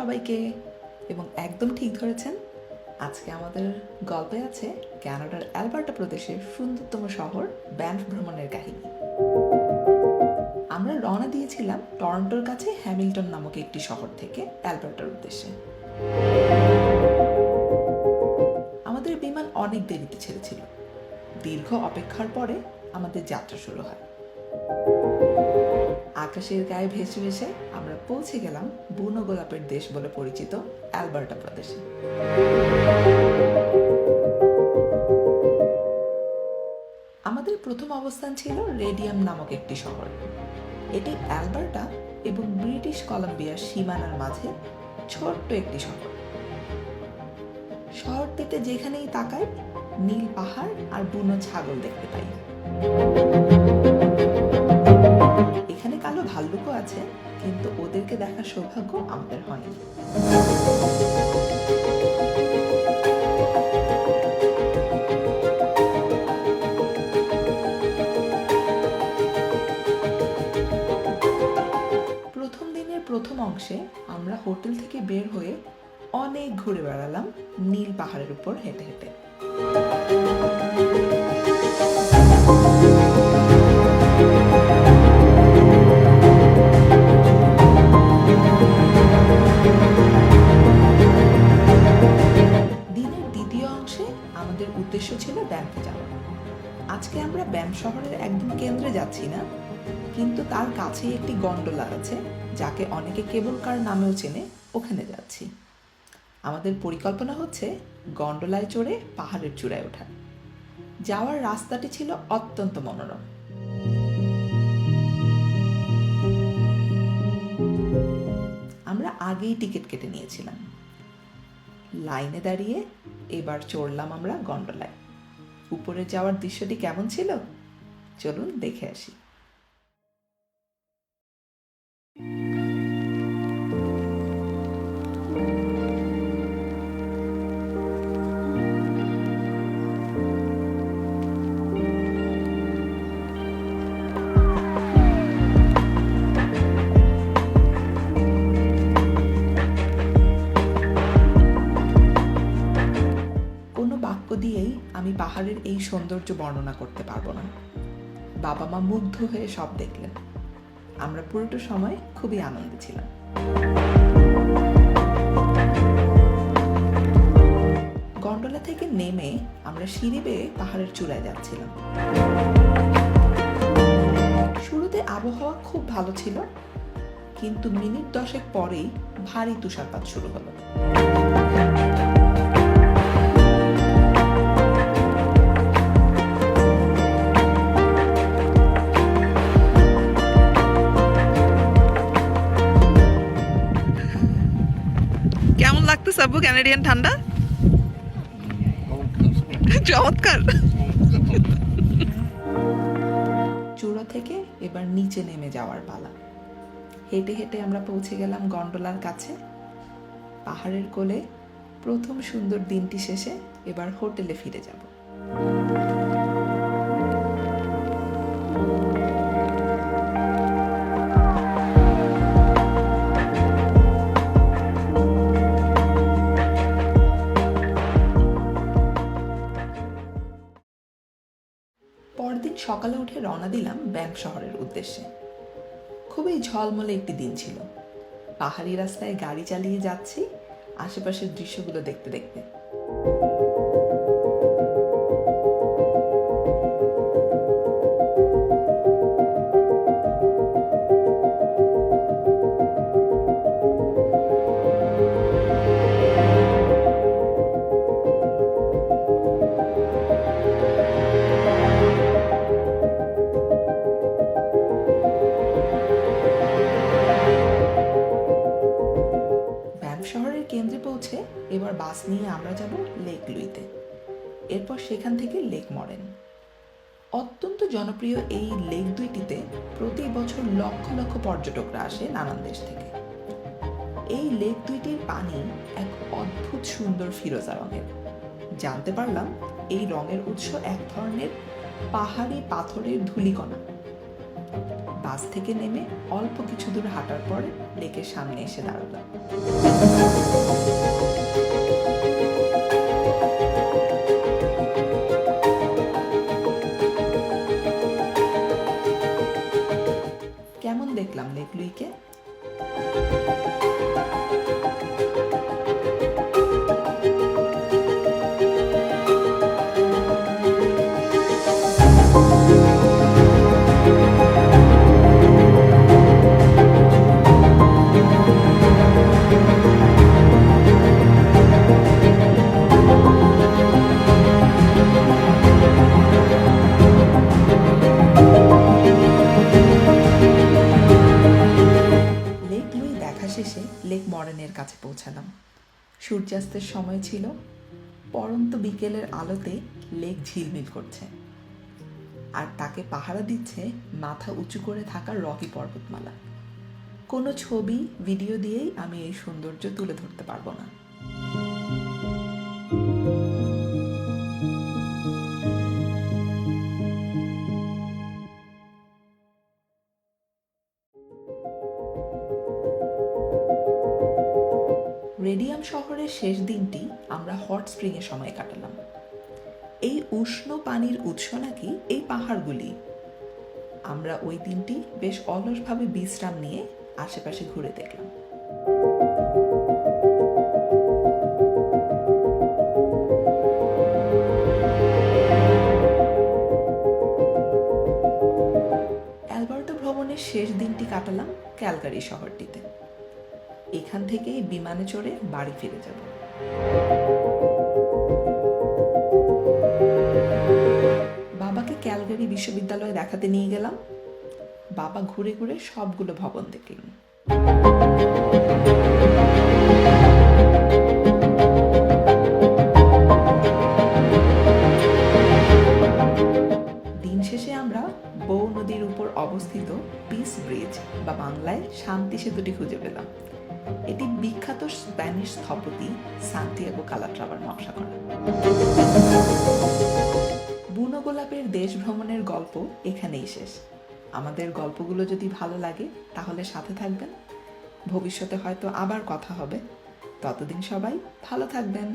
সবাইকে, এবং একদম ঠিক ধরেছেন, আজকে আমাদের গল্পে আছে কানাডার অ্যালবার্টা প্রদেশের সুন্দরতম শহর ব্যানফ ভ্রমণের কাহিনী। আমরা রওনা দিয়েছিলাম টরন্টোর কাছে হ্যামিল্টন নামক একটি শহর থেকে অ্যালবার্টার উদ্দেশ্যে। আমাদের বিমান অনেক দেরিতে ছেড়েছিল। দীর্ঘ অপেক্ষার পরে আমাদের যাত্রা শুরু হয়। আকাশের গায়ে ভেসে ভেসে আমরা পৌঁছে গেলাম বুনো গোলাপের দেশ বলে পরিচিত অ্যালবার্টা প্রদেশে। আমাদের প্রথম অবস্থান ছিল রেডিয়াম নামক একটি শহর। এটি অ্যালবার্টা এবং ব্রিটিশ কলাম্বিয়ার সীমানার মাঝে ছোট্ট একটি শহর। শহরটিতে যেখানেই তাকাই নীল পাহাড় আর বুনো ছাগল দেখতে পাই। এখানে কালো ভাল্লুকও আছে, কিন্তু ওদেরকে দেখার সৌভাগ্য আমাদের হয়নি। প্রথম দিনের প্রথম অংশে আমরা হোটেল থেকে বের হয়ে অনেক ঘুরে বেড়ালাম নীল পাহাড়ের উপর হেঁটে হেঁটে। দিনের দ্বিতীয় অংশে আমাদের উদ্দেশ্য ছিল ব্যানফে যাওয়া। আজকে আমরা ব্যানফ শহরের একদম কেন্দ্রে যাচ্ছি না, কিন্তু তার কাছেই একটি গন্ডোলা আছে যাকে অনেকে কেবল কার নামেও চেনে, ওখানে যাচ্ছি। আমাদের পরিকল্পনা হচ্ছে গন্ডোলায় চড়ে পাহাড়ের চূড়ায় ওঠা। যাওয়ার রাস্তাটি ছিল অত্যন্ত মনোরম। আমরা আগেই টিকিট কেটে নিয়েছিলাম। লাইনে দাঁড়িয়ে এবার চড়লাম আমরা গন্ডোলায়। উপরে যাওয়ার দৃশ্যটি কেমন ছিল চলুন দেখে আসি। দিয়েই আমি পাহাড়ের এই সৌন্দর্য বর্ণনা করতে পারবো না। বাবা মা মুগ্ধ হয়ে সব দেখলেন। আমরা পুরোটা সময় খুবই আনন্দে ছিলাম। গন্ডোলা থেকে নেমে আমরা সিঁড়ি বেয়ে পাহাড়ের চূড়ায় যাচ্ছিলাম। শুরুতে আবহাওয়া খুব ভালো ছিল, কিন্তু মিনিট 10 পরেই ভারী তুষারপাত শুরু হলো। কেমন লাগতেছে আব্বু কানাডিয়ান ঠান্ডা? চমৎকার। চূড়া থেকে এবার নিচে নেমে যাওয়ার পালা। হেঁটে হেঁটে আমরা পৌঁছে গেলাম গন্ডোলার কাছে। পাহাড়ের কোলে প্রথম সুন্দর দিনটি শেষে এবার হোটেলে ফিরে যাব। পরদিন সকালে উঠে রওনা দিলাম ব্যানফ শহরের উদ্দেশ্যে। খুবই ঝলমলে একটি দিন ছিল। পাহাড়ি রাস্তায় গাড়ি চালিয়ে যাচ্ছি আশেপাশের দৃশ্যগুলো দেখতে দেখতে। শহরের কেন্দ্রে পৌঁছে এবার বাস নিয়ে আমরা যাব লেক লুইতে, এরপর সেখান থেকে লেক মরেন। অত্যন্ত জনপ্রিয় এই লেক দুইটিতে প্রতি বছর লক্ষ লক্ষ পর্যটকরা আসে নানান দেশ থেকে। এই লেক দুইটির পানি এক অদ্ভুত সুন্দর ফিরোজা রঙের। জানতে পারলাম এই রঙের উৎস এক ধরনের পাহাড়ি পাথরের ধূলিকণা। বাস থেকে নেমে অল্প কিছু দূর হাঁটার পরে লেকের সামনে এসে দাঁড়ালাম। লেক লুইকে? লেক লুই দেখা শেষে লেক মরেনের কাছে পৌঁছালাম। সূর্যাস্তের সময় ছিল, পরন্ত বিকেলের আলোতে লেক ঝিলমিল করছে, আর তাকে পাহারা দিচ্ছে মাথা উঁচু করে থাকা রকি পর্বতমালা। কোনো ছবি ভিডিও দিয়েই আমি এই সৌন্দর্য তুলে ধরতে পারবো না। রেডিয়াম শহরের শেষ দিনটি আমরা হট স্প্রিংয়ে সময় কাটালাম। এই উষ্ণ পানির উৎস নাকি এই পাহাড়গুলি। আমরা ওই দিনটি বেশ অলসভাবে বিশ্রাম নিয়ে আশেপাশে ঘুরে দেখলাম। অ্যালবার্টো ভ্রমণের শেষ দিনটি কাটালাম ক্যালগারি শহরটিতে। এখান থেকেই বিমানে চড়ে বাড়ি ফিরে যাব। বাবাকে ক্যালগারি বিশ্ববিদ্যালয়ে দেখাতে নিয়ে গেলাম। বাবা ঘুরে ঘুরে সবগুলো ভবন দেখলেন। দিন শেষে আমরা বৌ নদীর উপর অবস্থিত পিস ব্রিজ বা বাংলায় শান্তি সেতুটি খুঁজে পেলাম। এটি বিখ্যাত স্প্যানিশ স্থপতি সান্তিয়াগো কালাট্রাভার নকশা করা। বুনো গোলাপের দেশ ভ্রমণের গল্প এখানেই শেষ। আমাদের গল্পগুলো যদি ভালো লাগে তাহলে সাথে থাকবেন। ভবিষ্যতে হয়তো আবার কথা হবে। ততদিন সবাই ভালো থাকবেন।